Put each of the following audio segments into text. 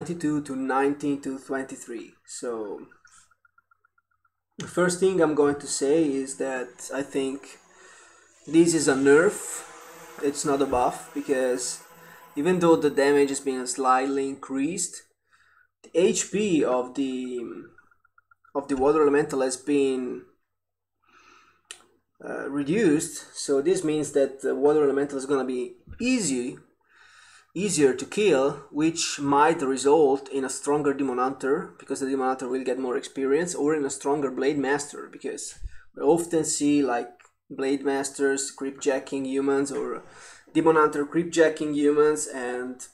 22 to 19 to 23. So the first thing I'm going to say is that I think this is a nerf. It's not a buff, because even though the damage has been slightly increased, the HP of the water elemental has been reduced. So this means that the water elemental is gonna be easier to kill, which might result in a stronger demon hunter, because the demon hunter will get more experience, or in a stronger blade master, because we often see like blade masters creepjacking humans, or demon hunter creepjacking humans, and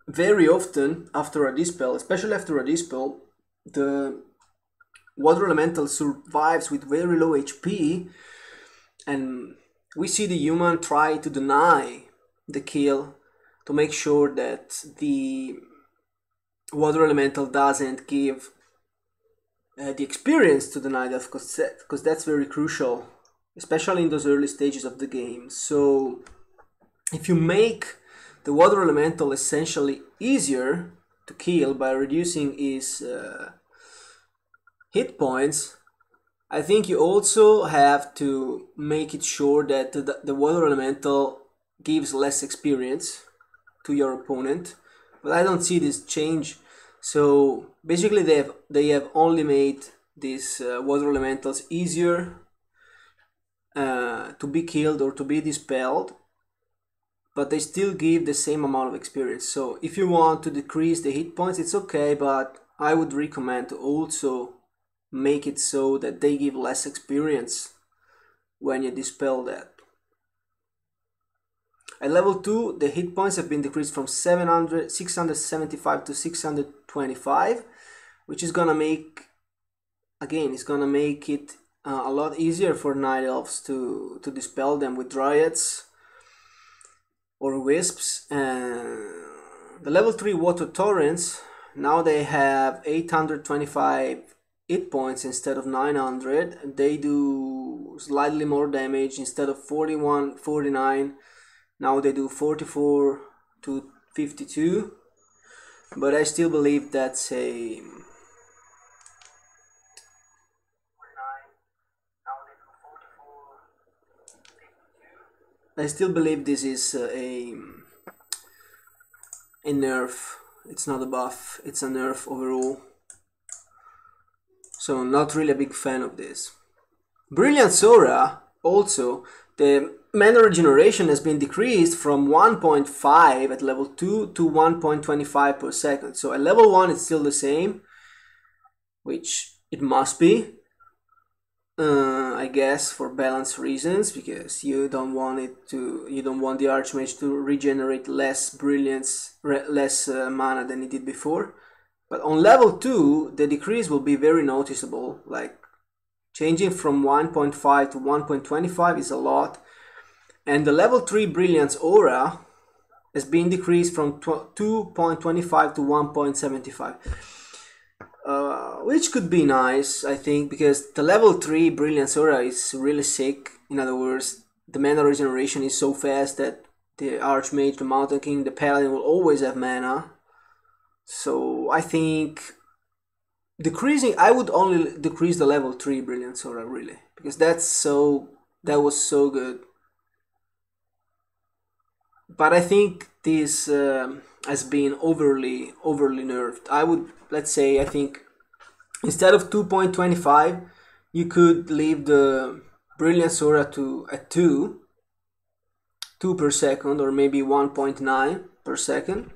very often after a dispel, especially after a dispel, the water elemental survives with very low HP, and we see the human try to deny the kill to make sure that the water elemental doesn't give the experience to deny that, because that's very crucial, especially in those early stages of the game. So if you make the water elemental essentially easier to kill by reducing his hit points, I think you also have to make it sure that the water elemental gives less experience to your opponent, but I don't see this change. So basically they have only made these water elementals easier to be killed or to be dispelled, but they still give the same amount of experience. So if you want to decrease the hit points, it's okay, but I would recommend to also make it so that they give less experience when you dispel that. At level 2, the hit points have been decreased from 675 to 625, which is gonna make, again, it's gonna make it a lot easier for night elves to dispel them with dryads or wisps. And the level 3 water Taurens, now they have 825 hit points instead of 900. They do slightly more damage. Instead of 41, 49, now they do 44 to 52, but I still believe that's a I still believe this is a nerf. It's not a buff, it's a nerf overall. So I'm not really a big fan of this. Brilliant Aura, also, the mana regeneration has been decreased from 1.5 at level 2 to 1.25 per second. So at level 1 it's still the same, which it must be, I guess, for balance reasons, because you don't want the Archmage to regenerate less brilliance, less mana than it did before. But on level 2 the decrease will be very noticeable, like changing from 1.5 to 1.25 is a lot. And the level 3 Brilliance Aura has been decreased from 2.25 to 1.75. Which could be nice, I think, because the level 3 Brilliance Aura is really sick. In other words, the mana regeneration is so fast that the Archmage, the Mountain King, the Paladin will always have mana. So I think I would only decrease the level 3 Brilliance Aura, really, because that was so good. But I think this has been overly nerfed. I think instead of 2.25, you could leave the Brilliance Aura at 2 per second, or maybe 1.9 per second.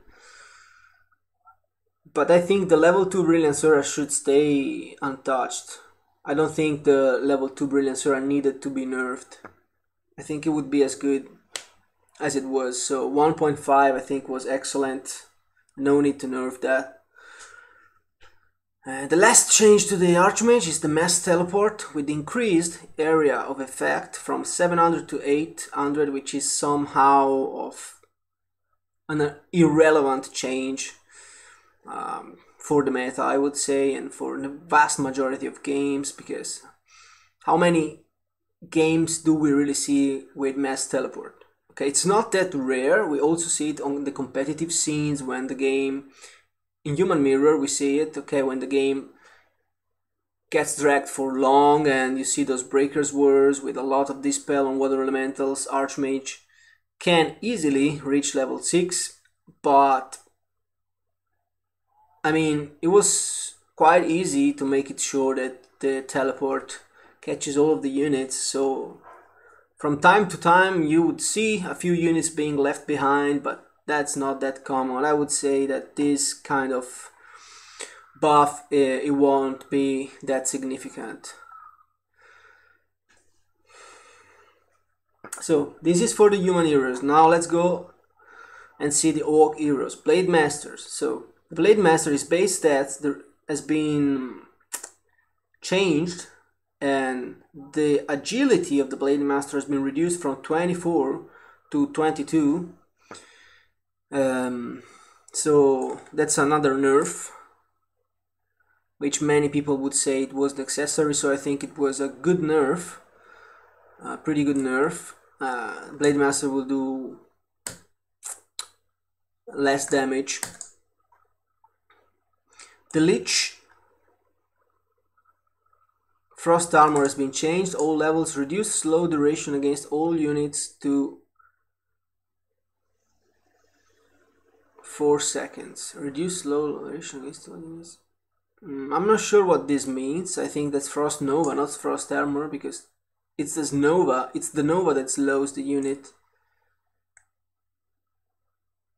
But I think the level 2 Brilliance Aura should stay untouched. I don't think the level 2 Brilliance Aura needed to be nerfed. I think it would be as good as it was. So 1.5 I think was excellent. No need to nerf that. The last change to the Archmage is the Mass Teleport with increased area of effect from 700 to 800, which is somehow of an irrelevant change for the meta, I would say, and for the vast majority of games, because how many games do we really see with Mass Teleport? Okay, it's not that rare. We also see it on the competitive scenes when the game, in Human Mirror we see it, okay, when the game gets dragged for long and you see those Breakers Wars with a lot of dispel on water elementals. Archmage can easily reach level 6, but I mean, it was quite easy to make it sure that the teleport catches all of the units, so from time to time you would see a few units being left behind, but that's not that common. I would say that this kind of buff, it won't be that significant. So this is for the human heroes. Now let's go and see the orc heroes. Blade Masters. So the Blade Master, his base stats has been changed, and the agility of the Blade Master has been reduced from 24 to 22. So that's another nerf, which many people would say it was necessary, so I think it was a good nerf, a pretty good nerf. Blade Master will do less damage. The Lich Frost Armor has been changed. All levels reduce slow duration against all units to 4 seconds. Reduce slow duration against all units. I'm not sure what this means. I think that's Frost Nova, not Frost Armor, because it's this Nova. It's the Nova that slows the unit,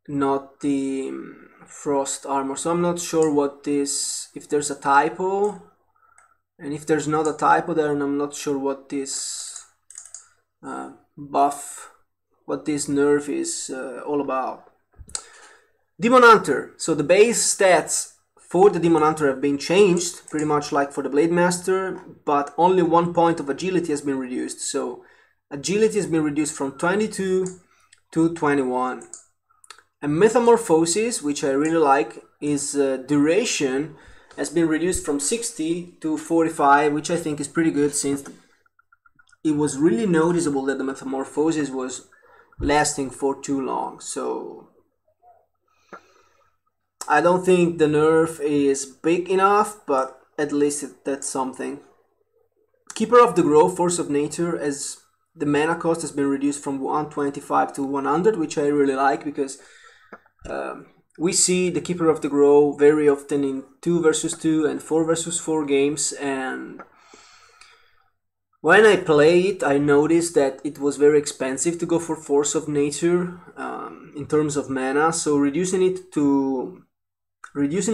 not the Frost Armor. So I'm not sure what this, if there's a typo, and if there's not a typo there, and I'm not sure what this buff, what this nerf is all about. Demon Hunter. So the base stats for the Demon Hunter have been changed, pretty much like for the Blade Master, but only 1 point of agility has been reduced. So agility has been reduced from 22 to 21. And Metamorphosis, which I really like, is duration has been reduced from 60 to 45, which I think is pretty good, since it was really noticeable that the Metamorphosis was lasting for too long. So I don't think the nerf is big enough, but at least that's something. Keeper of the Grove, Force of Nature, as the mana cost has been reduced from 125 to 100, which I really like, because we see the Keeper of the Grove very often in 2 versus 2 and 4 versus 4 games, and when I play it, I noticed that it was very expensive to go for Force of Nature in terms of mana, so reducing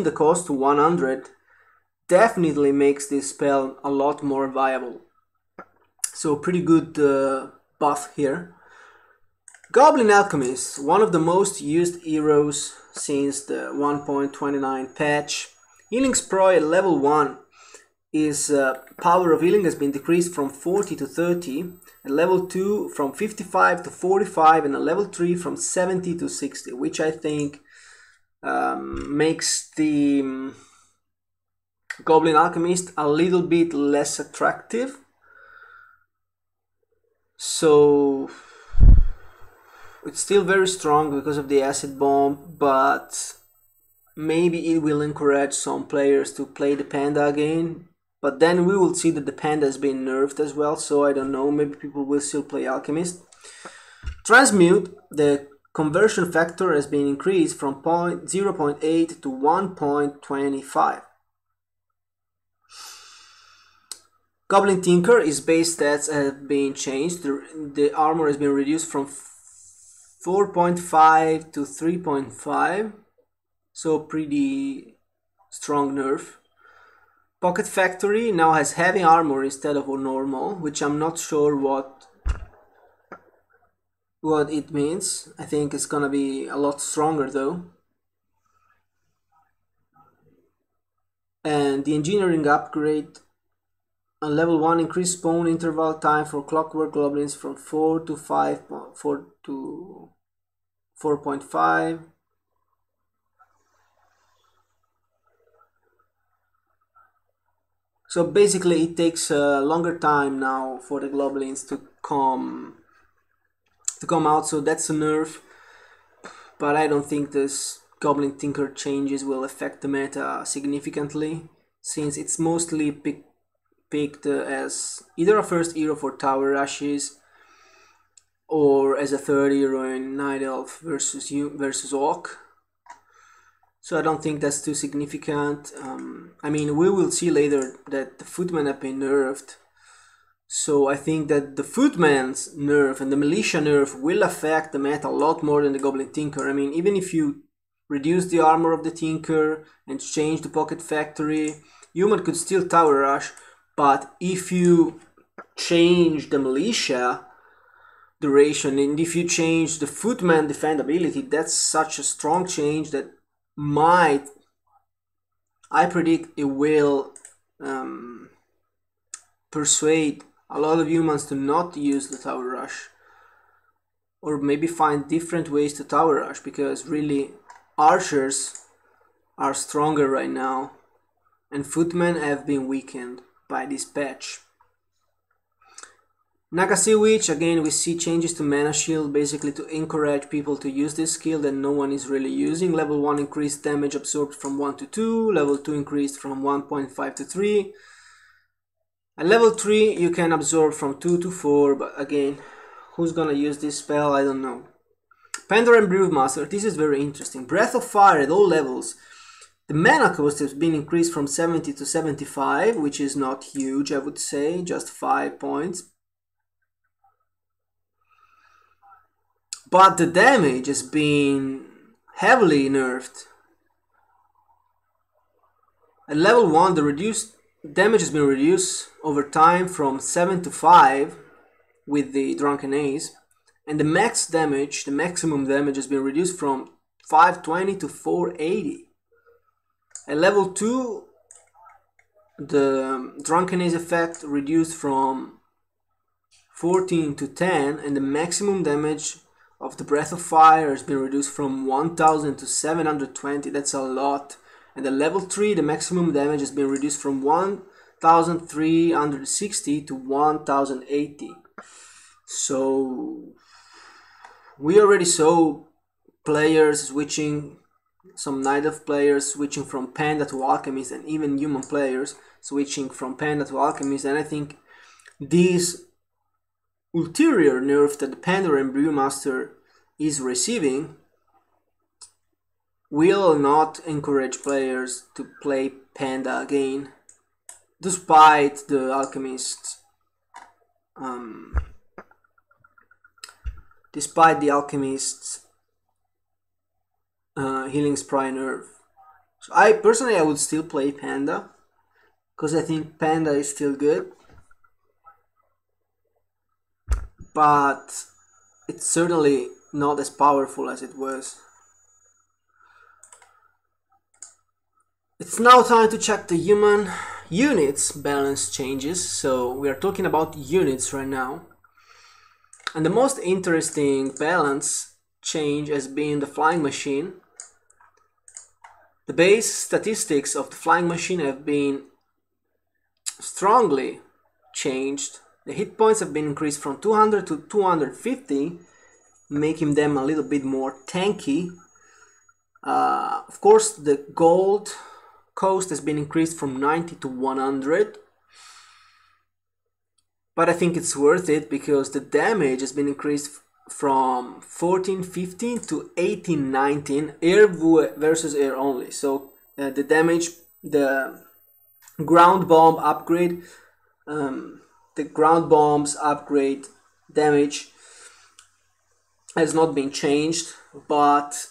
the cost to 100 definitely makes this spell a lot more viable. So pretty good buff here. Goblin Alchemist, one of the most used heroes since the 1.29 patch. Healing Sprite at level 1 is power of healing has been decreased from 40 to 30, at level 2 from 55 to 45, and at level 3 from 70 to 60, which I think makes the Goblin Alchemist a little bit less attractive. So it's still very strong because of the acid bomb, but maybe it will encourage some players to play the Panda again. But then we will see that the Panda has been nerfed as well, so I don't know, maybe people will still play Alchemist. Transmute, the conversion factor has been increased from 0.8 to 1.25. Goblin Tinker, his base stats have been changed. The armor has been reduced from 4.5 to 3.5. So pretty strong nerf. Pocket Factory now has heavy armor instead of normal, which I'm not sure what it means. I think it's gonna be a lot stronger though. And the engineering upgrade on level 1 increased spawn interval time for clockwork goblins from 4 to 4 to 4.5. So basically it takes a longer time now for the goblins to come to come out, so that's a nerf. But I don't think this Goblin Tinker changes will affect the meta significantly, since it's mostly picked as either a first hero for tower rushes or as a third hero in Night Elf versus Orc. So I don't think that's too significant. I mean, we will see later that the Footmen have been nerfed. So I think that the Footman's nerf and the Militia nerf will affect the meta a lot more than the Goblin Tinker. I mean, even if you reduce the armor of the Tinker and change the Pocket Factory, human could still tower rush. But if you change the Militia duration and if you change the Footman defendability, that's such a strong change that might, I predict it will persuade a lot of humans to not use the tower rush, or maybe find different ways to tower rush, because really archers are stronger right now and Footmen have been weakened by this patch. Nakasi Witch, again we see changes to mana shield, basically to encourage people to use this skill that no one is really using. Level 1 increased damage absorbed from 1 to 2, level 2 increased from 1.5 to 3. At level 3 you can absorb from 2 to 4, but again, who's gonna use this spell? I don't know. Pandora and Brewmaster, this is very interesting. Breath of Fire at all levels. The mana cost has been increased from 70 to 75, which is not huge, I would say, just 5 points. But the damage has been heavily nerfed. At level 1, the damage has been reduced over time from 7 to 5 with the Drunken Ace, and the max damage, the maximum damage, has been reduced from 520 to 480. At level 2, the Drunken Ace effect reduced from 14 to 10, and the maximum damage of the Breath of Fire has been reduced from 1000 to 720. That's a lot. And at level 3, the maximum damage has been reduced from 1360 to 1080. So we already saw players switching, some Night Elf players switching from Panda to Alchemist, and even human players switching from Panda to Alchemist, and I think these ulterior nerf that the Pandora and Brewmaster is receiving will not encourage players to play Panda again, despite the Alchemist's Healing Spry nerf. So I personally would still play Panda, because I think Panda is still good, but it's certainly not as powerful as it was. It's now time to check the human units balance changes. So we are talking about units right now. And the most interesting balance change has been the Flying Machine. The base statistics of the Flying Machine have been strongly changed. The hit points have been increased from 200 to 250, making them a little bit more tanky. Of course, the gold cost has been increased from 90 to 100. But I think it's worth it because the damage has been increased from 1415 to 1819, air versus air only. So the damage, the ground bomb upgrade, the ground bombs upgrade damage has not been changed, but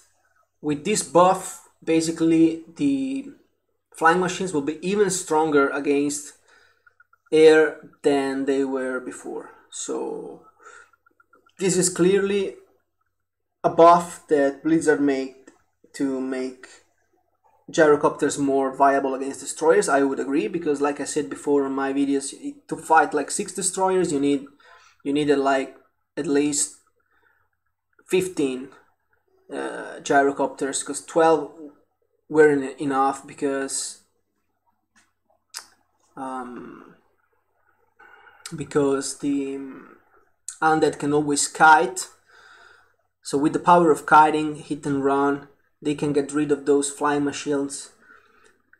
with this buff, basically the Flying Machines will be even stronger against air than they were before. So this is clearly a buff that Blizzard made to make gyrocopters more viable against destroyers. I would agree, because like I said before in my videos, to fight like 6 destroyers you needed like at least 15 gyrocopters, because 12 weren't enough, because the undead can always kite, So with the power of kiting, hit and run, they can get rid of those flying machines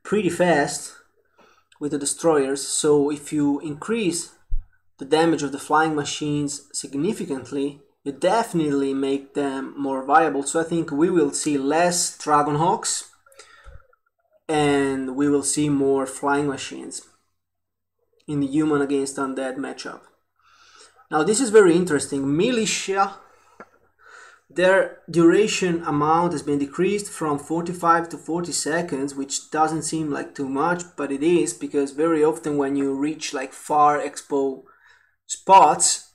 pretty fast with the destroyers. So if you increase the damage of the flying machines significantly, you definitely make them more viable. So I think we will see less Dragonhawks and we will see more flying machines in the human against undead matchup. Now this is very interesting. Militia, their duration amount has been decreased from 45 to 40 seconds, which doesn't seem like too much, but it is, because very often when you reach like far expo spots,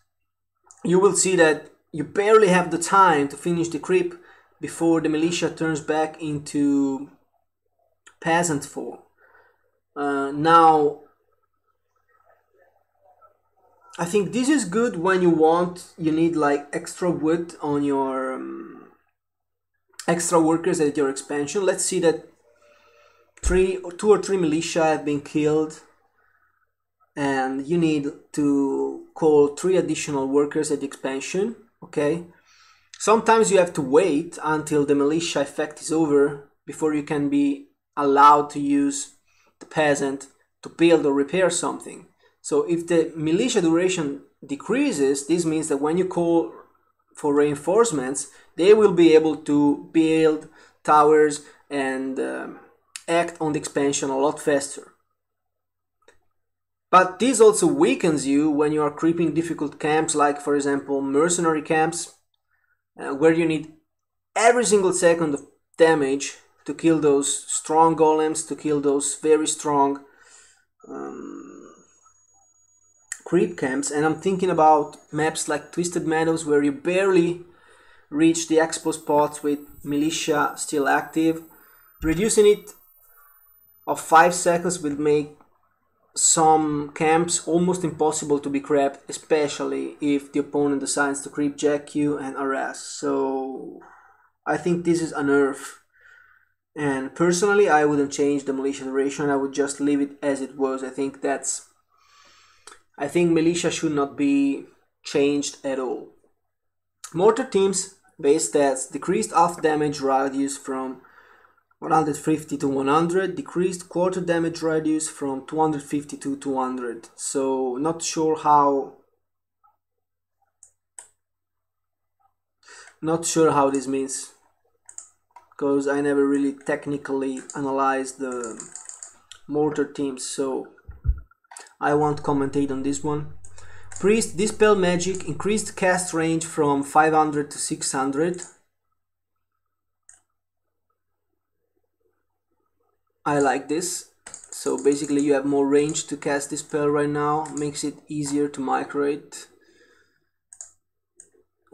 you will see that you barely have the time to finish the creep before the militia turns back into peasant form. Now I think this is good when you need like extra wood on your extra workers at your expansion. Let's see that 2 or 3 militia have been killed and you need to call 3 additional workers at the expansion. Okay, sometimes you have to wait until the militia effect is over before you can be allowed to use the peasant to build or repair something. So if the militia duration decreases, this means that when you call for reinforcements, they will be able to build towers and act on the expansion a lot faster. But this also weakens you when you are creeping difficult camps, like for example mercenary camps, where you need every single second of damage to kill those strong golems, to kill those very strong creep camps. And I'm thinking about maps like Twisted Meadows, where you barely reach the expo spots with militia still active. Reducing it of 5 seconds will make some camps almost impossible to be crept, especially if the opponent decides to creep jack you and harass. So I think this is a nerf, and personally I wouldn't change the militia duration. I would just leave it as it was. I think militia should not be changed at all. Mortar teams base stats: decreased half damage radius from 150 to 100, decreased quarter damage radius from 250 to 200. So not sure how this means, because I never really technically analyzed the mortar teams, so I won't commentate on this one. Priest, dispel magic, increased cast range from 500 to 600. I like this. So basically you have more range to cast this spell right now, makes it easier to micro it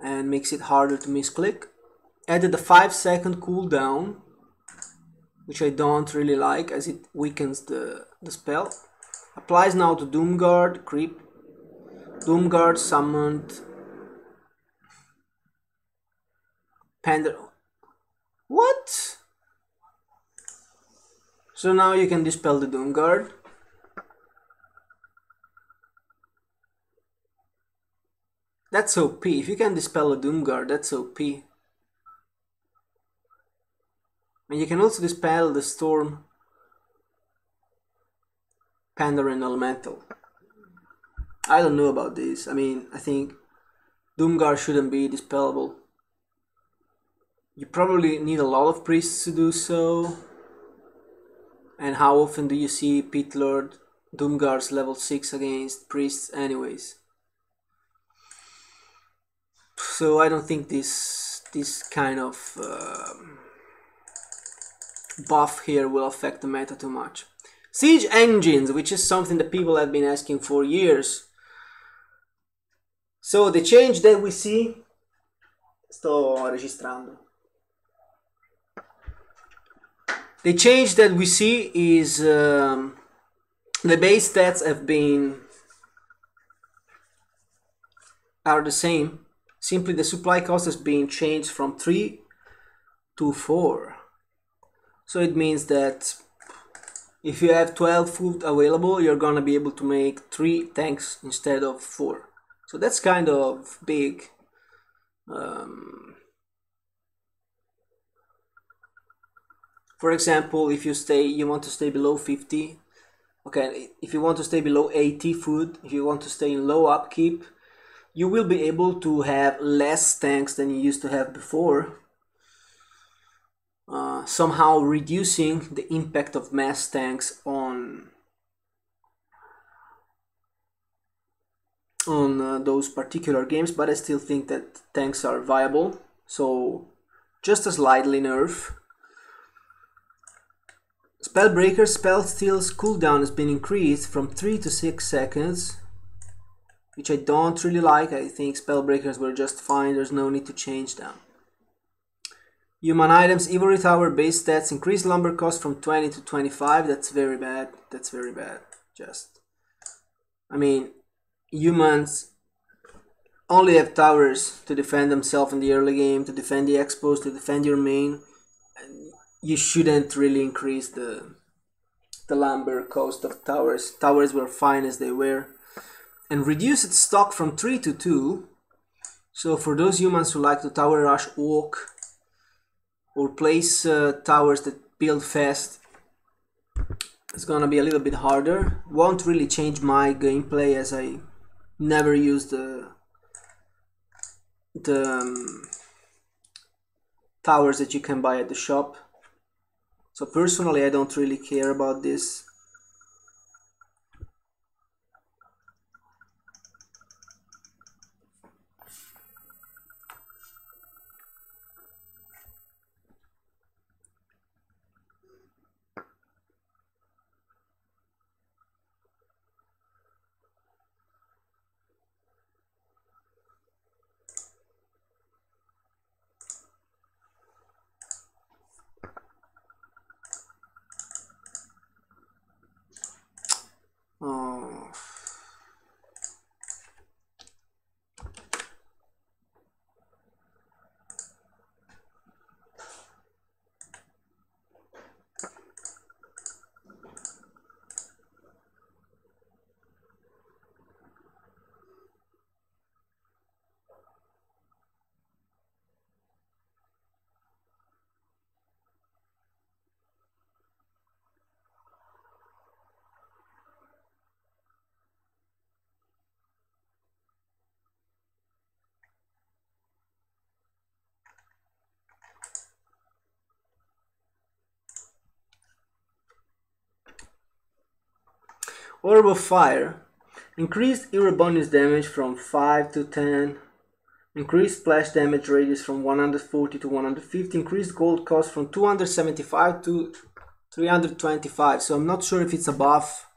and makes it harder to misclick. Added a 5-second cooldown, which I don't really like as it weakens the spell. Applies now to Doomguard, creep. Doomguard summoned Panda. What? So now you can dispel the Doomguard. That's OP. If you can dispel a Doomguard, that's OP. And you can also dispel the Storm, Pandaren Elemental. I don't know about this. I mean, I think Doomguard shouldn't be dispellable. You probably need a lot of priests to do so. And how often do you see Pit Lord Doomguards level 6 against priests anyways? So I don't think this kind of buff here will affect the meta too much. Siege engines, which is something that people have been asking for years. So the change that we see, sto registrando. The change that we see is the base stats are the same. Simply the supply cost has been changed from 3 to 4. So it means that if you have 12 food available, you're gonna be able to make 3 tanks instead of 4. So that's kind of big. For example, if you want to stay below 50, okay, if you want to stay below 80 food, if you want to stay in low upkeep, you will be able to have less tanks than you used to have before, somehow reducing the impact of mass tanks on those particular games, but I still think that tanks are viable, so just a slightly nerf. Spellbreaker spell steal's cooldown has been increased from 3 to 6 seconds, which I don't really like. I think spellbreakers were just fine, there's no need to change them. Human items, Ivory Tower base stats, increase lumber cost from 20 to 25, that's very bad, that's very bad. I mean, humans only have towers to defend themselves in the early game, to defend the expos, to defend your main. You shouldn't really increase the lumber cost of towers. Towers were fine as they were. And reduce its stock from 3 to 2. So for those humans who like to tower rush Orc or place towers that build fast, it's gonna be a little bit harder. Won't really change my gameplay as I never use the towers that you can buy at the shop. So personally, I don't really care about this. Oh. Orb of Fire. Increased hero bonus damage from 5 to 10. Increased splash damage radius from 140 to 150. Increased gold cost from 275 to 325. So I'm not sure if it's a buff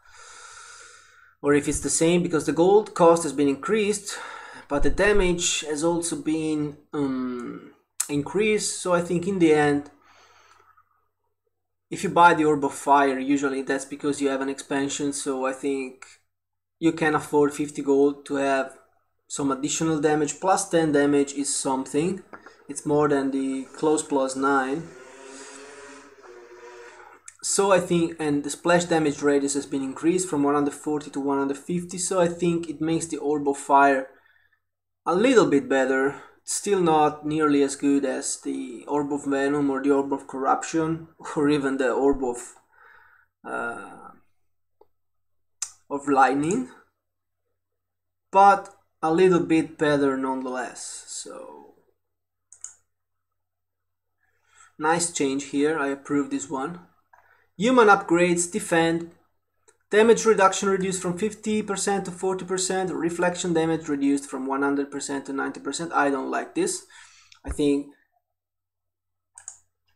or if it's the same, because the gold cost has been increased, but the damage has also been increased. So I think in the end, if you buy the Orb of Fire, usually that's because you have an expansion, so I think you can afford 50 gold to have some additional damage. Plus 10 damage is something. It's more than the close plus 9. So I think, and the splash damage radius has been increased from 140 to 150, so I think it makes the Orb of Fire a little bit better. Still not nearly as good as the Orb of Venom or the Orb of Corruption or even the Orb of Lightning, but a little bit better nonetheless. So nice change here, I approve this one. Human upgrades, defend, damage reduction reduced from 50% to 40%, reflection damage reduced from 100% to 90%. I don't like this. I think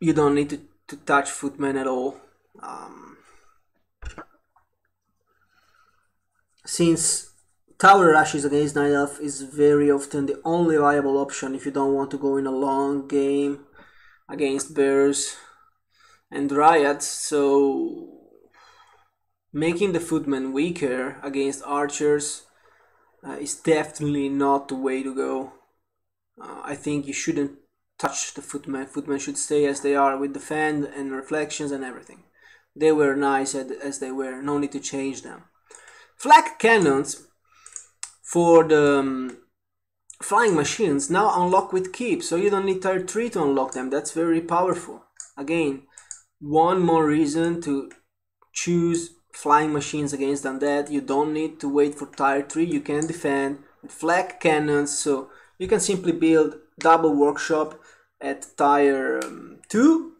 you don't need to touch Footmen at all. Since tower rushes against Night Elf is very often the only viable option if you don't want to go in a long game against bears and Dryads, so making the Footmen weaker against archers is definitely not the way to go. I think you shouldn't touch the Footmen. Footmen should stay as they are with defend and reflections and everything. They were nice as they were, no need to change them. Flak cannons for the flying machines now unlock with keep, so you don't need tier 3 to unlock them. That's very powerful. Again, one more reason to choose flying machines against undead. You don't need to wait for tier 3, you can defend with flak cannons, so you can simply build double workshop at tier 2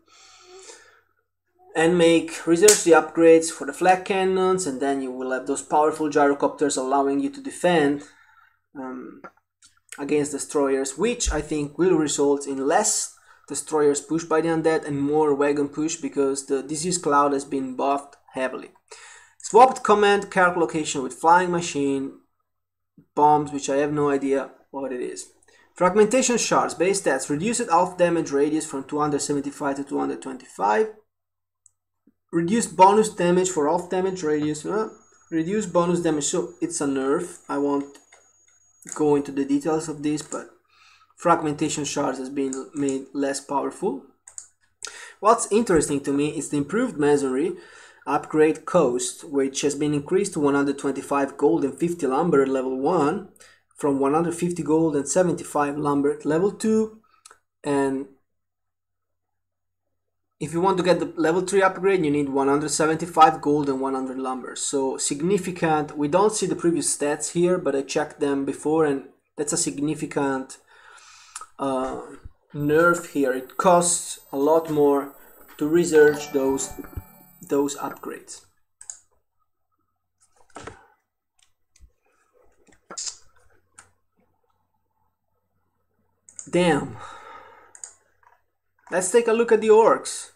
and research the upgrades for the flak cannons, and then you will have those powerful gyrocopters allowing you to defend against destroyers, which I think will result in less destroyers pushed by the undead and more wagon push, because the disease cloud has been buffed heavily. Swapped command character location with flying machine bombs, which I have no idea what it is. Fragmentation shards, base stats, reduced half damage radius from 275 to 225. Reduced bonus damage for half damage radius. Reduced bonus damage, so it's a nerf. I won't go into the details of this, but fragmentation shards has been made less powerful. What's interesting to me is the improved masonry upgrade cost, which has been increased to 125 gold and 50 lumber at level 1 from 150 gold and 75 lumber at level 2. And if you want to get the level 3 upgrade, you need 175 gold and 100 lumber. So significant. We don't see the previous stats here, but I checked them before, and that's a significant nerf here. It costs a lot more to research those upgrades. Damn. Let's take a look at the orcs.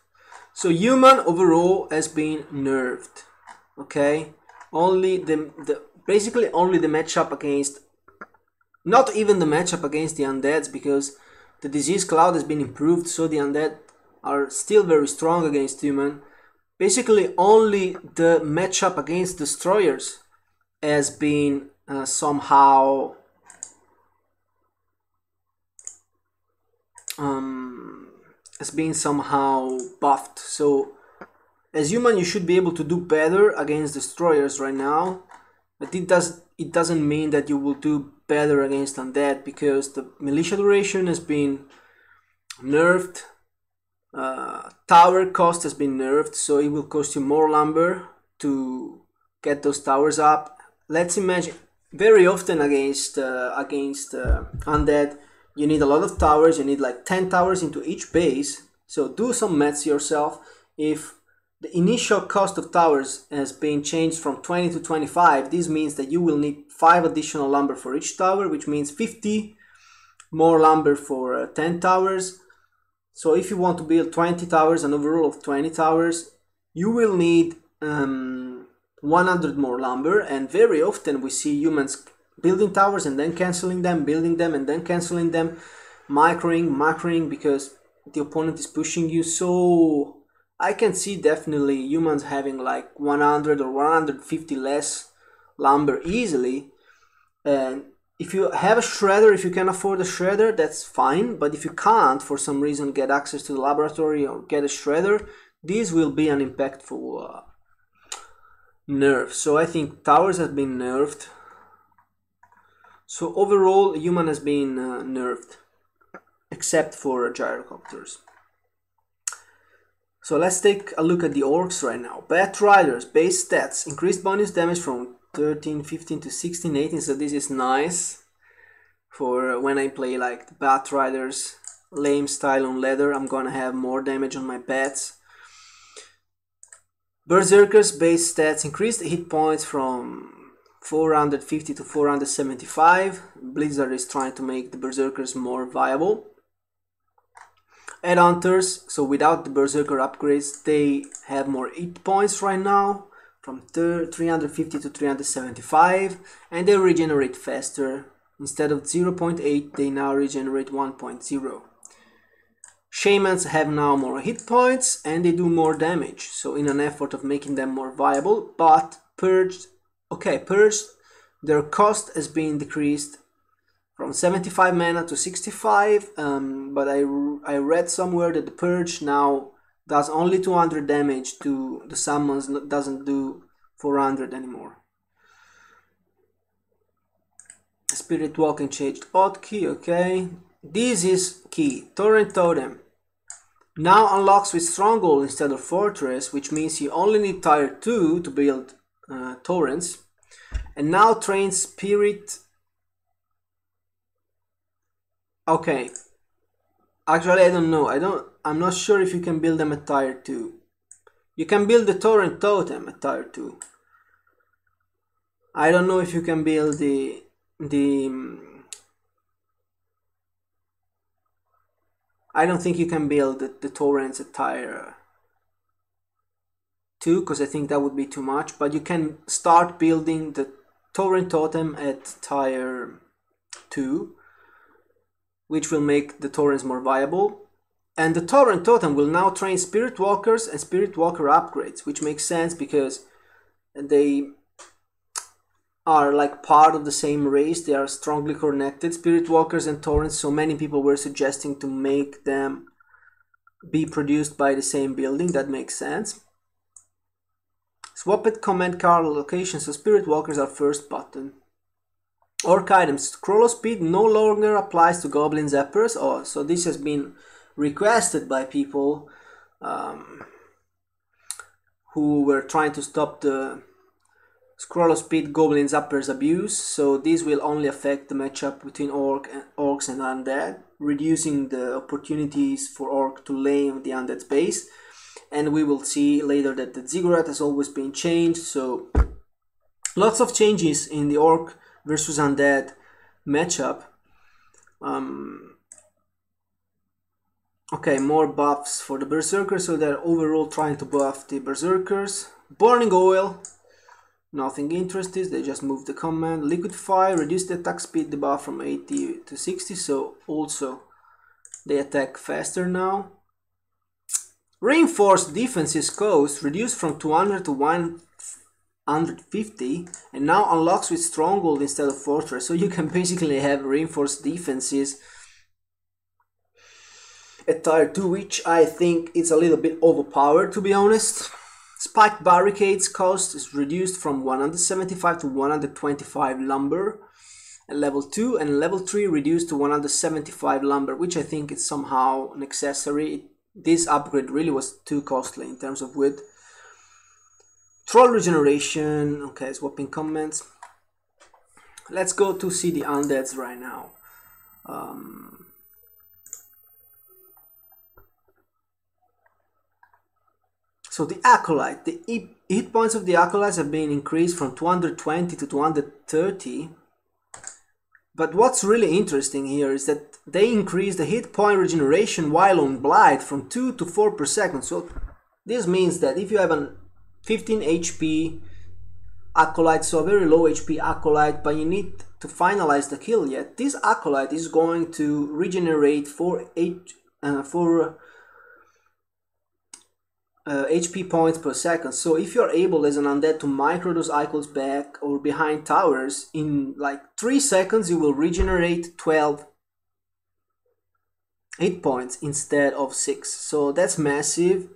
So human overall has been nerfed. Okay, only basically only the matchup against, not even the matchup against the undeads, because the disease cloud has been improved, so the undead are still very strong against human. Basically only the matchup against destroyers has been somehow buffed. So as human you should be able to do better against destroyers right now, but it doesn't mean that you will do better against undead, because the militia duration has been nerfed. Tower cost has been nerfed, so it will cost you more lumber to get those towers up. Let's imagine very often against undead you need a lot of towers. You need like 10 towers into each base. So do some maths yourself. If the initial cost of towers has been changed from 20 to 25, this means that you will need 5 additional lumber for each tower, which means 50 more lumber for 10 towers. So if you want to build 20 towers, an overall of 20 towers, you will need 100 more lumber. And very often we see humans building towers and then cancelling them, building them and then cancelling them, macroing, because the opponent is pushing you. So I can see definitely humans having like 100 or 150 less lumber easily. And if you have a shredder, if you can afford a shredder, that's fine. But if you can't, for some reason, get access to the laboratory or get a shredder, this will be an impactful nerf. So I think towers have been nerfed. So overall, human has been nerfed, except for gyrocopters. So let's take a look at the orcs right now. Bat Riders, base stats, increased bonus damage from 13, 15 to 16, 18, so this is nice for when I play like the Bat Riders, lame style on leather. I'm gonna have more damage on my bats. Berserkers, base stats, increased hit points from 450 to 475. Blizzard is trying to make the Berserkers more viable. Headhunters, so without the Berserker upgrades, they have more hit points right now, from 350 to 375, and they regenerate faster. Instead of 0.8, they now regenerate 1.0. Shamans have now more hit points and they do more damage, so in an effort of making them more viable. But purged, their cost has been decreased from 75 mana to 65, but I read somewhere that the purge now does only 200 damage to the summons, doesn't do 400 anymore. Spirit Walking changed hotkey, okay. This is key. Torrent Totem. Now unlocks with Stronghold instead of Fortress, which means you only need tier 2 to build Taurens. And now trains Spirit. Okay. Actually, I don't know. I'm not sure if you can build them at tier 2. You can build the Torrent Totem at tier 2. I don't know if you can build I don't think you can build the Torrents at tier 2, because I think that would be too much, but you can start building the Torrent Totem at tier 2, which will make the Taurens more viable. And the Torrent Totem will now train Spirit Walkers and Spirit Walker upgrades, which makes sense because they are like part of the same race. They are strongly connected, Spirit Walkers and Taurens, so many people were suggesting to make them be produced by the same building. That makes sense. Swapped command card location, so Spirit Walkers are first button. Orc items, scroll speed no longer applies to Goblin Zappers. Oh, so this has been requested by people who were trying to stop the scroll speed Goblin Zappers abuse. So this will only affect the matchup between Orcs and Undead, reducing the opportunities for Orc to lane the Undead space. And we will see later that the ziggurat has always been changed, so lots of changes in the Orc versus Undead matchup. Okay, more buffs for the Berserkers, so they're overall trying to buff the Berserkers. Burning Oil, nothing interesting, they just moved the command. Liquid Fire, reduce the attack speed debuff from 80 to 60, so also they attack faster now. Reinforced Defenses cost reduced from 200 to 150 and now unlocks with Stronghold instead of Fortress, so you can basically have reinforced defenses at tier 2, which I think is a little bit overpowered, to be honest. Spiked Barricades cost is reduced from 175 to 125 lumber at level 2, and level 3 reduced to 175 lumber, which I think is somehow necessary. This upgrade really was too costly in terms of wood. Troll Regeneration, okay, swapping comments. Let's go to see the Undeads right now. So the Acolyte, the hit points of the Acolytes have been increased from 220 to 230. But what's really interesting here is that they increase the hit point regeneration while on Blight from 2 to 4 per second. So this means that if you have a 15 HP Acolyte, so a very low HP Acolyte, but you need to finalize the kill yet, this Acolyte is going to regenerate 4 HP points per second. So if you're able as an Undead to micro those icons back or behind towers, in like 3 seconds you will regenerate 12 hit points instead of 6. So that's massive.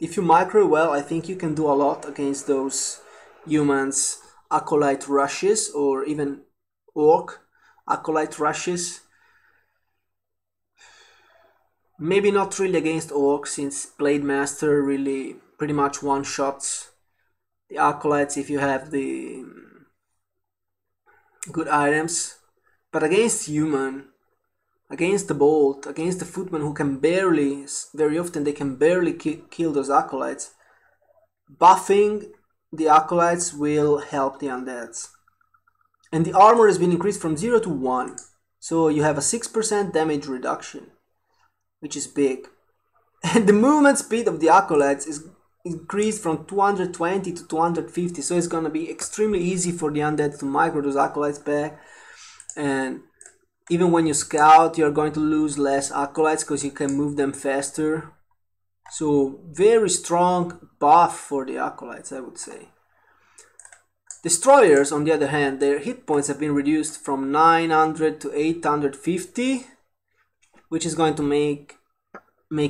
If you micro well, I think you can do a lot against those humans Acolyte rushes, or even Orc Acolyte rushes. Maybe not really against Orcs, since Blade Master really pretty much one-shots the Acolytes if you have the good items. But against human, against the Bolt, against the Footmen, who can barely, very often they can barely kill those Acolytes, buffing the Acolytes will help the Undeads. And the armor has been increased from 0 to 1, so you have a 6% damage reduction, which is big. And the movement speed of the Acolytes is increased from 220 to 250, so it's gonna be extremely easy for the Undead to micro those Acolytes back. And even when you scout, you're going to lose less Acolytes because you can move them faster. So very strong buff for the Acolytes, I would say. Destroyers, on the other hand, their hit points have been reduced from 900 to 850, which is going to make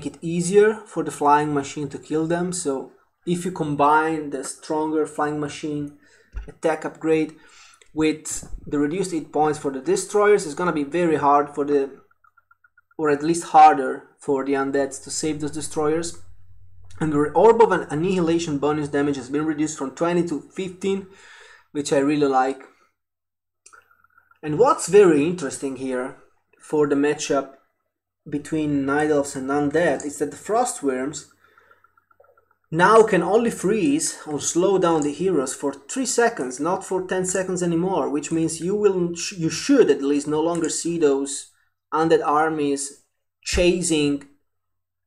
it easier for the flying machine to kill them. So if you combine the stronger flying machine attack upgrade with the reduced hit points for the destroyers, it's gonna be very hard for the, or at least harder for the undeads to save those destroyers. And the Orb of Annihilation bonus damage has been reduced from 20 to 15, which I really like. And what's very interesting here for the matchup between Night Elves and Undead is that the Frost Wyrms now can only freeze or slow down the heroes for 3 seconds, not for 10 seconds anymore, which means you should at least no longer see those undead armies chasing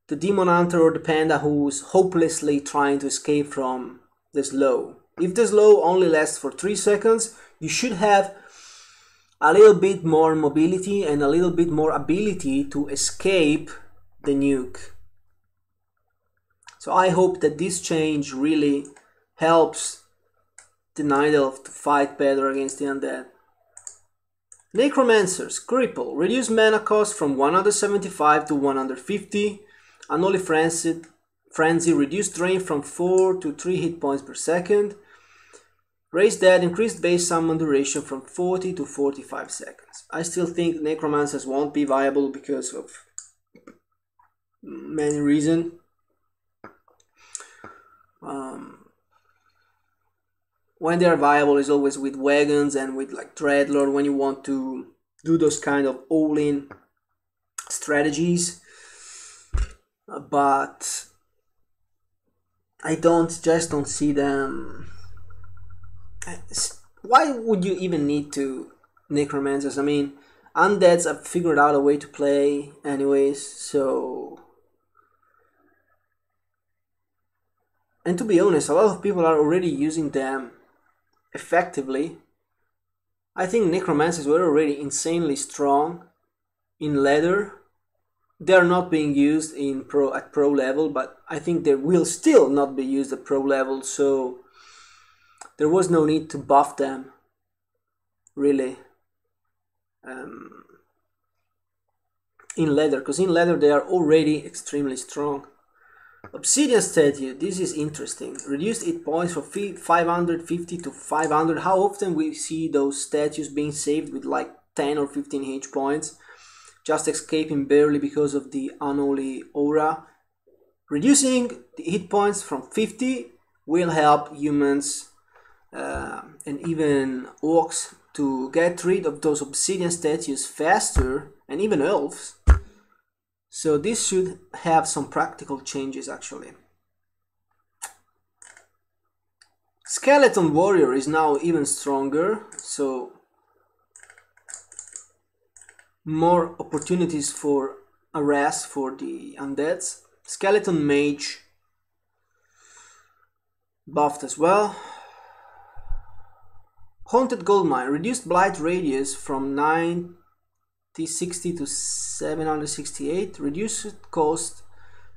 the Demon Hunter or the Panda who's hopelessly trying to escape from the slow. If the slow only lasts for 3 seconds, you should have a little bit more mobility and a little bit more ability to escape the nuke. So I hope that this change really helps the Night Elf to fight better against the Undead. Necromancers, Cripple, reduce mana cost from 175 to 150. Unholy Frenzy, reduce drain from 4 to 3 hit points per second. Raise Dead, increased base summon duration from 40 to 45 seconds. I still think Necromancers won't be viable because of many reasons. When they are viable is always with wagons and with like Dreadlord when you want to do those kind of all-in strategies. But I just don't see them. Why would you even need to Necromancers? I mean, Undeads have figured out a way to play anyways, so... And to be honest, a lot of people are already using them effectively. I think Necromancers were already insanely strong in Leather. They are not being used in at pro level, but I think they will still not be used at pro level, so there was no need to buff them, really, in Leather, because in Leather they are already extremely strong. Obsidian statue, this is interesting. Reduced hit points from 550 to 500. How often we see those statues being saved with like 10 or 15 H points, just escaping barely because of the unholy aura. Reducing the hit points from 50 will help humans and even orcs to get rid of those obsidian statues faster, and even elves. So this should have some practical changes actually. Skeleton Warrior is now even stronger, so more opportunities for arrest for the undeads. Skeleton Mage buffed as well. Haunted Goldmine, reduced blight radius from 960 to 768, reduced cost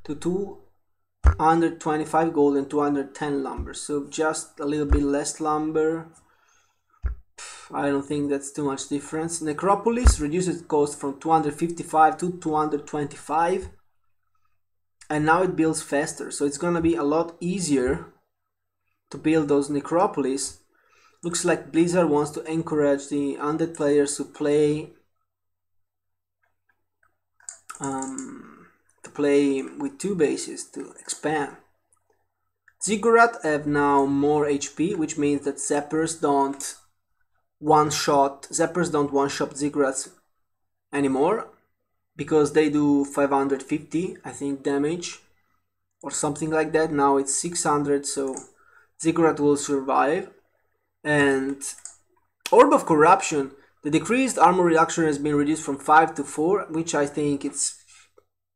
to 225 gold and 210 lumber, so just a little bit less lumber. I don't think that's too much difference. Necropolis reduces cost from 255 to 225, and now it builds faster, so it's gonna be a lot easier to build those Necropolis. Looks like Blizzard wants to encourage the undead players to play with 2 bases to expand. Ziggurat have now more HP, which means that sappers don't one-shot ziggurats anymore, because they do 550, I think, damage or something like that. Now it's 600, so Ziggurat will survive. And Orb of Corruption, the decreased armor reduction has been reduced from 5 to 4, which I think it's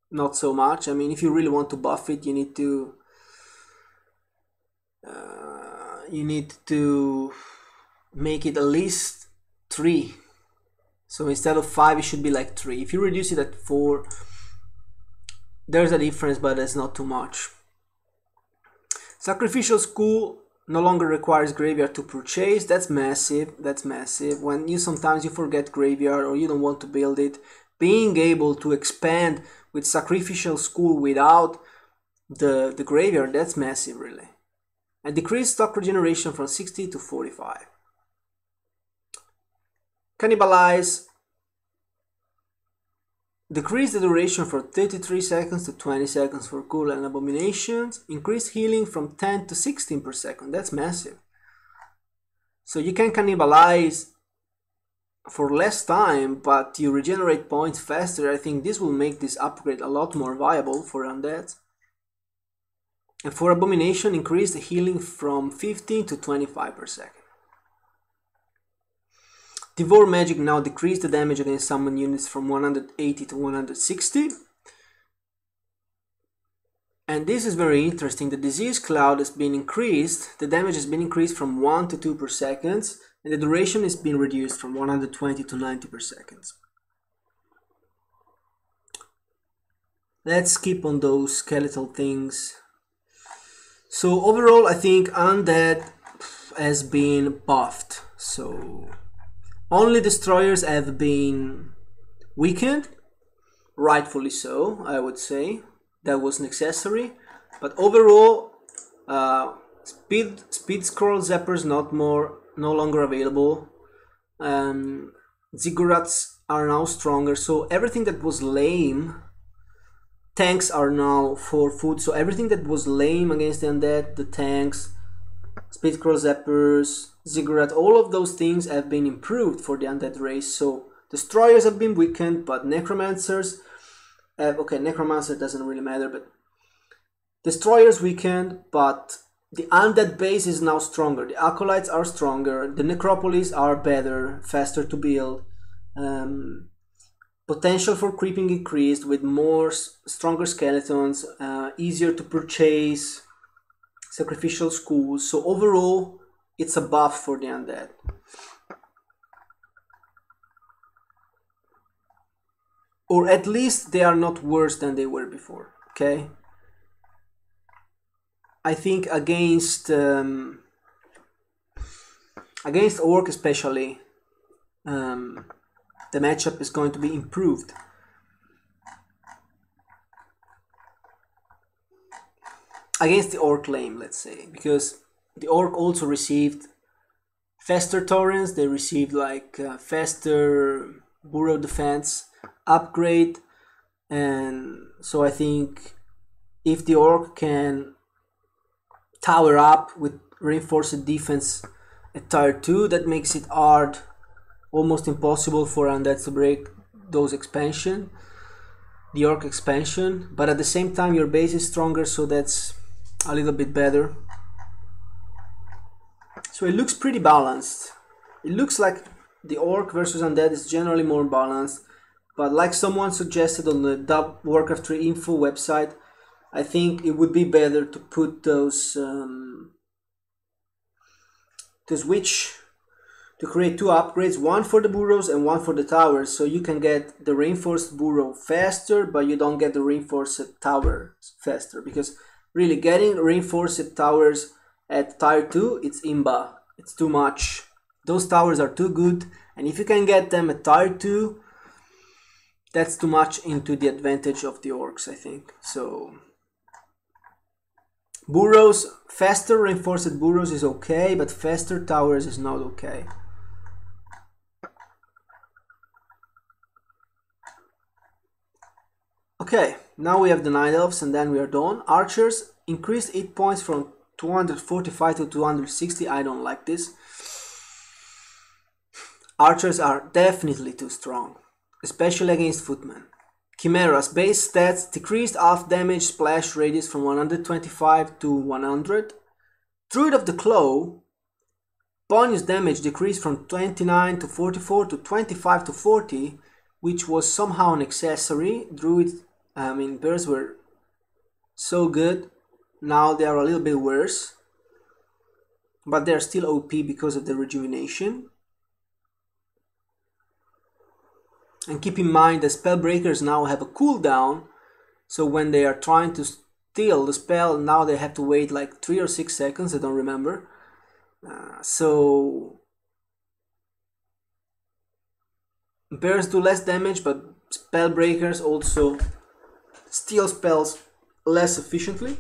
not so much. I mean, if you really want to buff it, you need to make it at least 3. So instead of 5, it should be like 3. If you reduce it at 4, there's a difference, but it's not too much. Sacrificial School no longer requires graveyard to purchase. That's massive. That's massive. When sometimes you forget graveyard or you don't want to build it, being able to expand with Sacrificial School without the graveyard, that's massive, really. And decreased stock regeneration from 60 to 45. Cannibalize Decrease the duration from 33 seconds to 20 seconds for cool and abominations. Increase healing from 10 to 16 per second. That's massive. So you can cannibalize for less time, but you regenerate points faster. I think this will make this upgrade a lot more viable for undead. And for abomination, increase the healing from 15 to 25 per second. Devour magic now decrease the damage against summon units from 180 to 160. And this is very interesting. The disease cloud has been increased. The damage has been increased from 1 to 2 per second. And the duration has been reduced from 120 to 90 per second. Let's skip on those skeletal things. So overall, I think Undead has been buffed. So only destroyers have been weakened, rightfully so, I would say. That was necessary. But overall, speed scroll zappers no longer available. Ziggurats are now stronger. So everything that was lame, tanks are now for food. So everything that was lame against the undead, the tanks, speed scroll zappers, ziggurat, all of those things have been improved for the undead race. So destroyers have been weakened, but necromancers okay, necromancer doesn't really matter, but destroyers weakened, but the undead base is now stronger. The acolytes are stronger, the necropolis are better, faster to build, potential for creeping increased with more stronger skeletons, easier to purchase, sacrificial schools. So overall, it's a buff for the undead. Or at least they are not worse than they were before, okay? I think against Orc especially, the matchup is going to be improved. Against the Orc lane, let's say, because the Orc also received faster Taurens, they received like faster burrow defense upgrade, and so I think if the Orc can tower up with reinforced defense at tier 2, that makes it hard, almost impossible for undead to break those expansion, the Orc expansion, but at the same time your base is stronger, so that's a little bit better. So it looks pretty balanced. It looks like the Orc versus undead is generally more balanced, but like someone suggested on the Warcraft 3 info website, I think it would be better to put those to create two upgrades, one for the burrows and one for the towers, so you can get the reinforced burrow faster, but you don't get the reinforced tower faster, because really getting reinforced towers at tier 2, it's imba, it's too much. Those towers are too good, and if you can get them at tier 2, that's too much into the advantage of the Orcs, I think. So burrows, faster reinforced burrows is okay, but faster towers is not okay. Okay, now we have the Night Elves and then we are done. Archers increased 8 points from 245 to 260. I don't like this. Archers are definitely too strong, especially against Footmen. Chymeras base stats decreased half damage splash radius from 125 to 100. Druid of the Claw bonus damage decreased from 29 to 44 to 25 to 40, which was somehow an accessory. Bears were so good, now they are a little bit worse, but they're still OP because of the rejuvenation. And keep in mind that spellbreakers now have a cooldown, so when they are trying to steal the spell, now they have to wait like 3 or 6 seconds, I don't remember. So bears do less damage, but spellbreakers also steal spells less efficiently.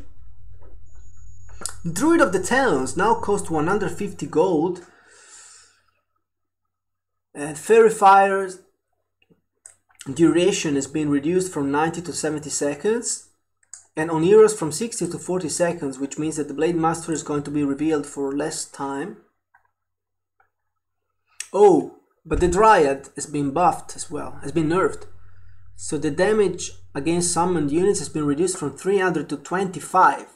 Druid of the Talons now cost 150 gold, and Fairy Fires duration has been reduced from 90 to 70 seconds, and on heroes from 60 to 40 seconds, which means that the Blade Master is going to be revealed for less time. Oh, but the Triad has been buffed as well, has been nerfed. So the damage against summoned units has been reduced from 300 to 25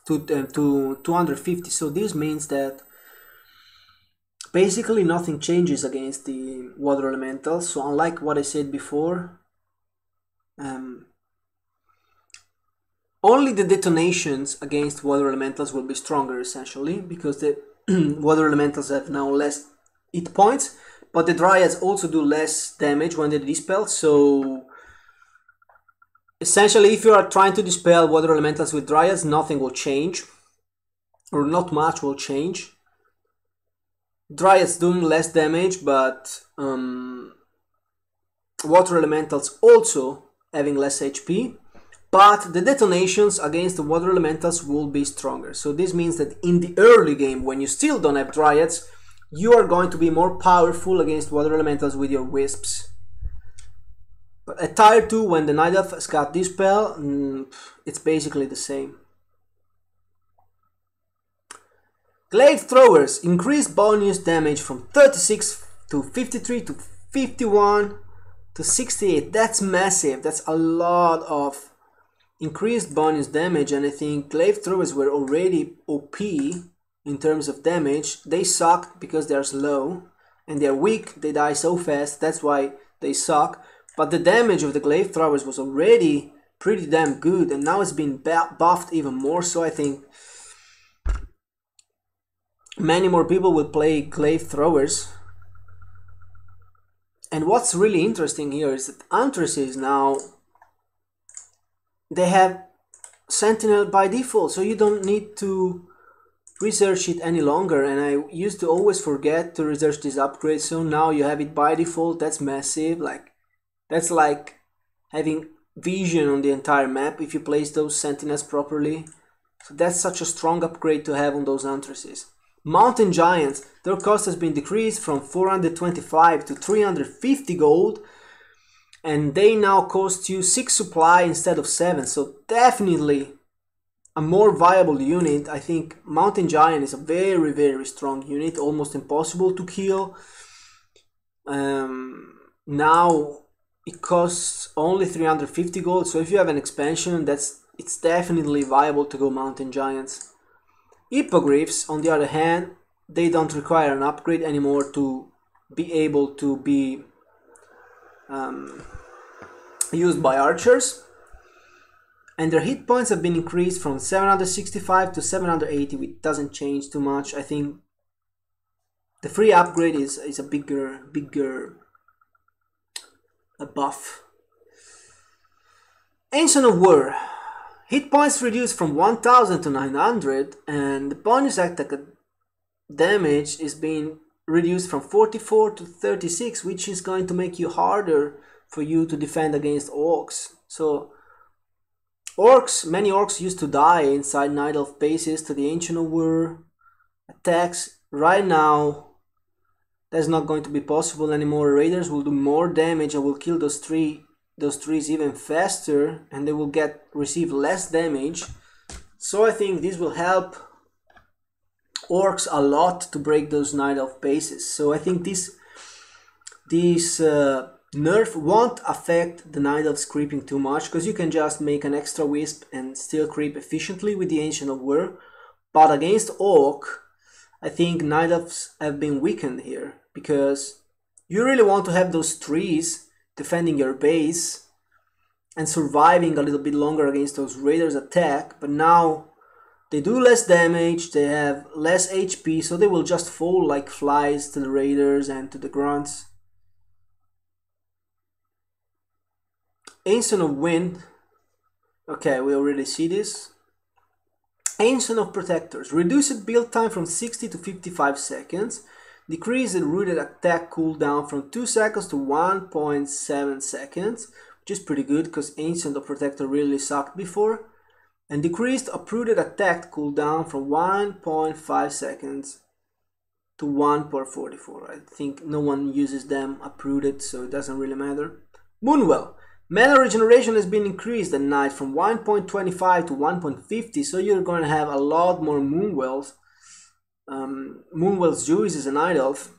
to 250. So this means that basically nothing changes against the water elementals. So unlike what I said before, only the detonations against water elementals will be stronger essentially, because the water elementals have now less hit points, but the Dryads also do less damage when they dispel. So essentially, if you are trying to dispel water elementals with Dryads, nothing will change, or not much will change. Dryads doing less damage, but water elementals also having less HP, but the detonations against the water elementals will be stronger. So this means that in the early game, when you still don't have Dryads, you are going to be more powerful against water elementals with your wisps. But at tier 2, when the Night Elf has got Dispel, it's basically the same. Glaive Throwers increase bonus damage from 36 to 53 to 51 to 68. That's massive. That's a lot of increased bonus damage, and I think Glaive Throwers were already OP in terms of damage. They suck because they're slow and they're weak. They die so fast. That's why they suck. But the damage of the Glaive Throwers was already pretty damn good, and now it's been buffed even more. So I think many more people will play Glaive Throwers. And what's really interesting here is that Huntresses now, they have Sentinel by default, so you don't need to research it any longer. And I used to always forget to research this upgrade, so now you have it by default. That's massive. That's like having vision on the entire map if you place those Sentinels properly. So that's such a strong upgrade to have on those Huntresses. Mountain Giants, their cost has been decreased from 425 to 350 gold, and they now cost you 6 supply instead of 7. So definitely a more viable unit. I think Mountain Giant is a very, very strong unit, almost impossible to kill. Now it costs only 350 gold, so if you have an expansion, it's definitely viable to go Mountain Giants. Hippogriffs, on the other hand, they don't require an upgrade anymore to be able to be used by archers, and their hit points have been increased from 765 to 780, which doesn't change too much. I think the free upgrade is a bigger buff. Ancient of War. Hit points reduced from 1000 to 900, and the bonus attack damage is being reduced from 44 to 36, which is going to make you harder for you to defend against orcs. So many orcs used to die inside Night Elf bases to the Ancient of War attacks. Right now that's not going to be possible anymore. Raiders will do more damage and will kill those trees even faster, and they will receive less damage. So I think this will help orcs a lot to break those Night Elf bases. So I think this nerf won't affect the Night Elves creeping too much, because you can just make an extra wisp and still creep efficiently with the Ancient of War. But against orc, I think Night Elves have been weakened here, because you really want to have those trees defending your base and surviving a little bit longer against those raiders' attack, but now they do less damage, they have less HP, so they will just fall like flies to the raiders and to the grunts. Ancient of Wind, okay, we already see this. Ancient of Protectors, reduced build time from 60 to 55 seconds. Decrease the rooted attack cooldown from 2 seconds to 1.7 seconds, which is pretty good because Ancient of Protector really sucked before. And decreased uprooted attack cooldown from 1.5 seconds to 1 per 44. I think no one uses them uprooted, so it doesn't really matter. Moonwell. Mana regeneration has been increased at night from 1.25 to 1.50, so you're going to have a lot more Moonwells. Moonwells Jewish is an night elf.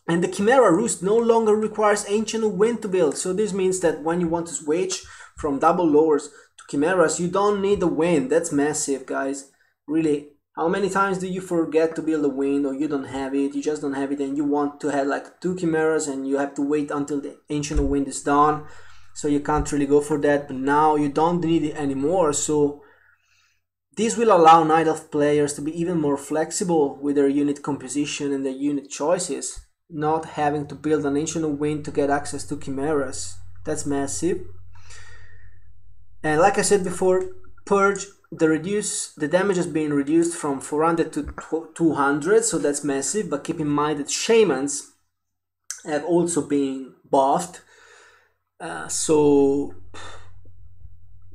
And the Chimera Roost no longer requires Ancient of Wind to build, so this means that when you want to switch from double lords to Chimeras, you don't need the wind. That's massive, guys. Really, how many times do you forget to build a wind, or you don't have it, you just don't have it, and you want to have like 2 Chimeras and you have to wait until the Ancient of Wind is done, so you can't really go for that. But now you don't need it anymore, so this will allow Night Elf players to be even more flexible with their unit composition and their unit choices, not having to build an Ancient of Wind to get access to Chimeras. That's massive. And like I said before, Purge, the damage has been reduced from 400 to 200, so that's massive. But keep in mind that Shamans have also been buffed, so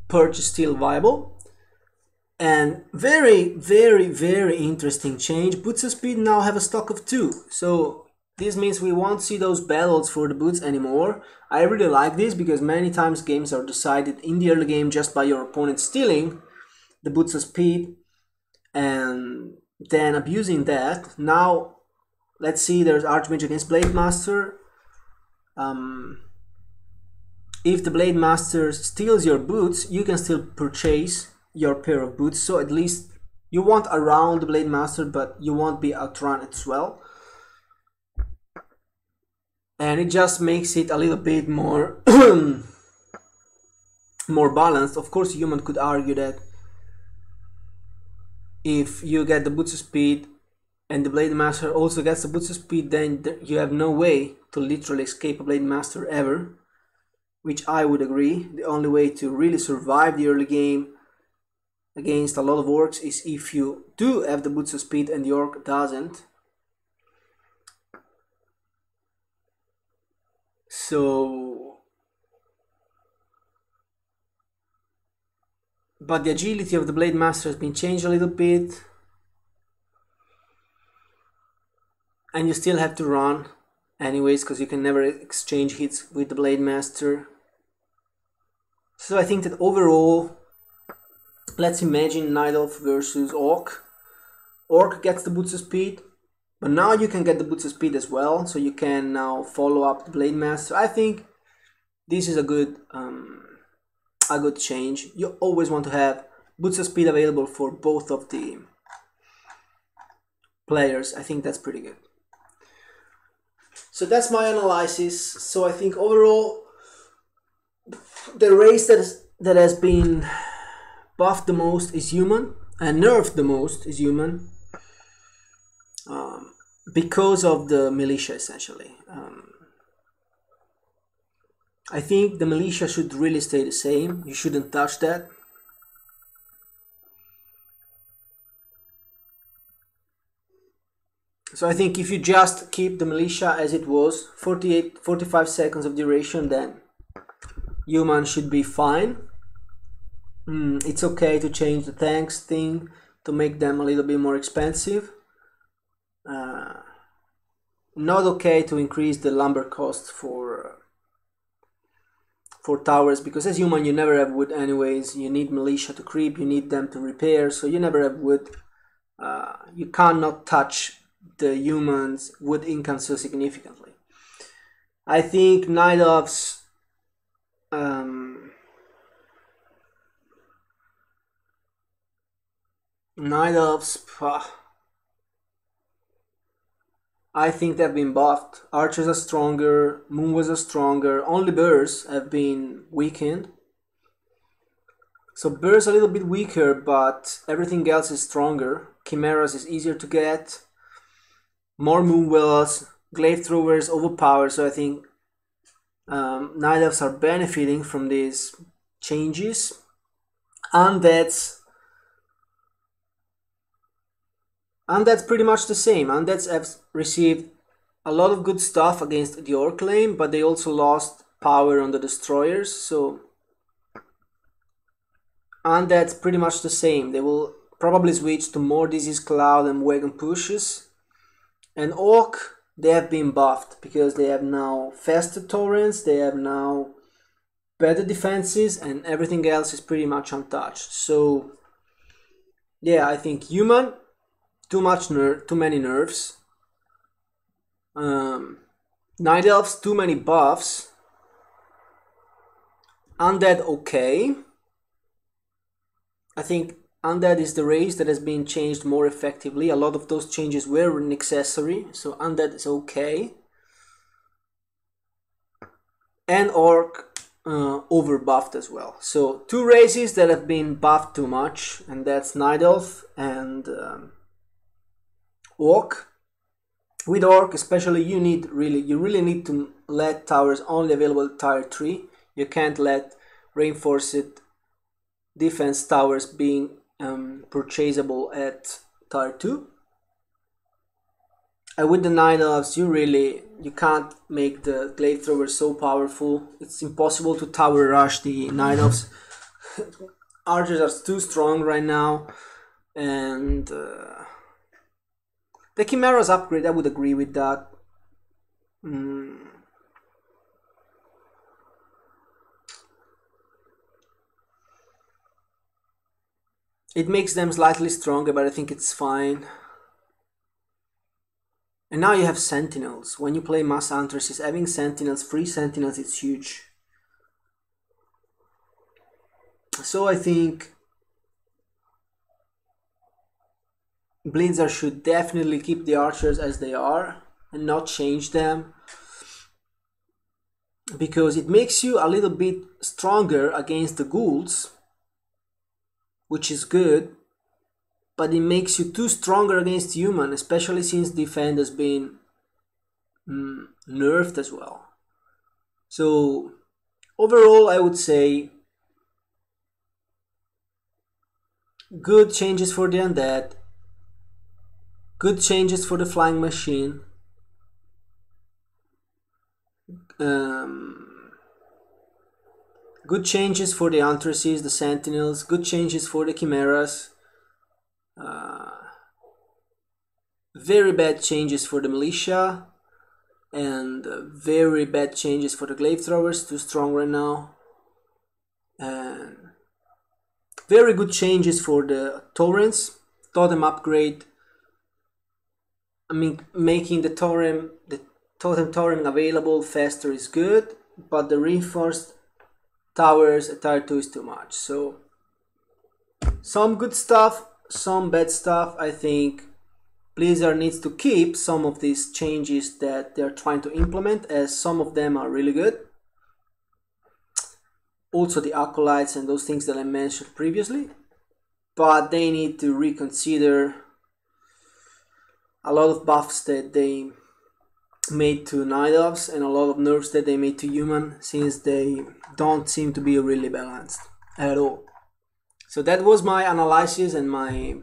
Purge is still viable. And very, very, very interesting change. Boots of Speed now have a stock of 2, so this means we won't see those battles for the boots anymore. I really like this because many times games are decided in the early game just by your opponent stealing the boots of speed and then abusing that. Now, let's see, there's Archmage against Blade Master. If the Blade Master steals your boots, you can still purchase your pair of boots, so at least you won't around the Blade Master, but you won't be outrun as well. And it just makes it a little bit more more balanced. Of course, a human could argue that if you get the boots of speed and the Blade Master also gets the boots of speed, then you have no way to literally escape a Blade Master ever, which I would agree. The only way to really survive the early game against a lot of orcs is if you do have the boots of speed and the orc doesn't. So, but the agility of the Blade Master has been changed a little bit, and you still have to run anyways because you can never exchange hits with the Blade Master. So I think that overall, let's imagine Night Elf versus Orc. Orc gets the boots of speed, but now you can get the boots of speed as well, so you can now follow up the Blade Master. I think this is a good change. You always want to have boots of speed available for both of the players. I think that's pretty good. So that's my analysis. So I think overall, the race that has been buffed the most is human, and nerfed the most is human. Because of the Militia, essentially. I think the Militia should really stay the same. You shouldn't touch that. So I think if you just keep the Militia as it was, 45 seconds of duration, then human should be fine. It's okay to change the tanks thing to make them a little bit more expensive. Not okay to increase the lumber cost for towers, because as human you never have wood anyways. You need Militia to creep, you need them to repair, so you never have wood. You cannot touch the humans' wood income so significantly. I think Night Elves I think they've been buffed. Archers are stronger, Moonwells are stronger, only Bears have been weakened. So Bears are a little bit weaker, but everything else is stronger. Chymeras is easier to get, more Moonwells, Glaive Throwers overpowered, so I think Night Elves are benefiting from these changes. Undeads pretty much the same. Undeads have received a lot of good stuff against the Orc lane, but they also lost power on the Destroyers, so Undeads pretty much the same. They will probably switch to more Disease Cloud and Wagon Pushes. And Orc they have been buffed because they have now faster Taurens, they have now better defenses, and everything else is pretty much untouched. So yeah, I think human, too many nerfs. Night elves, too many buffs. Undead, okay. I think Undead is the race that has been changed more effectively. A lot of those changes were necessary, so Undead is okay. And Orc, over buffed as well. So two races that have been buffed too much, and that's Night Elf and Orc. With Orc especially, you really need to let towers only available at tier 3. You can't let reinforced defense towers being purchasable at tier 2. And with the Night Elves, you can't make the Glaive Thrower so powerful. It's impossible to tower rush the Night Elves. Archers are too strong right now, and the Chymeras upgrade, I would agree with that. It makes them slightly stronger, but I think it's fine. And now you have Sentinels. When you play Mass Hunters, having Sentinels, free Sentinels, it's huge. So I think Blizzard should definitely keep the archers as they are and not change them, because it makes you a little bit stronger against the ghouls, which is good, but it makes you too stronger against human, especially since defend has been nerfed as well. So overall, I would say good changes for the Undead, good changes for the Flying Machine, good changes for the Huntresses, the Sentinels, good changes for the Chymeras, very bad changes for the Militia, and very bad changes for the Glaive Throwers, too strong right now, and very good changes for the Taurens, Totem upgrade. I mean, making the Totem Tauren available faster is good, but the reinforced towers at tier 2 is too much. So some good stuff, some bad stuff. I think Blizzard needs to keep some of these changes that they're trying to implement, as some of them are really good. Also the Acolytes and those things that I mentioned previously, but they need to reconsider a lot of buffs that they made to Night Elves and a lot of nerfs that they made to human, since they don't seem to be really balanced at all. So that was my analysis and my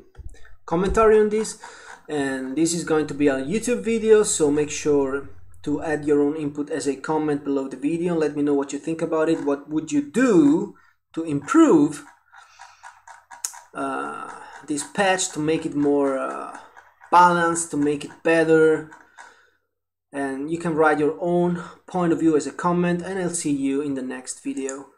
commentary on this, and this is going to be a YouTube video, so make sure to add your own input as a comment below the video. Let me know what you think about it. What would you do to improve this patch, to make it more balanced, to make it better? And you can write your own point of view as a comment, and I'll see you in the next video.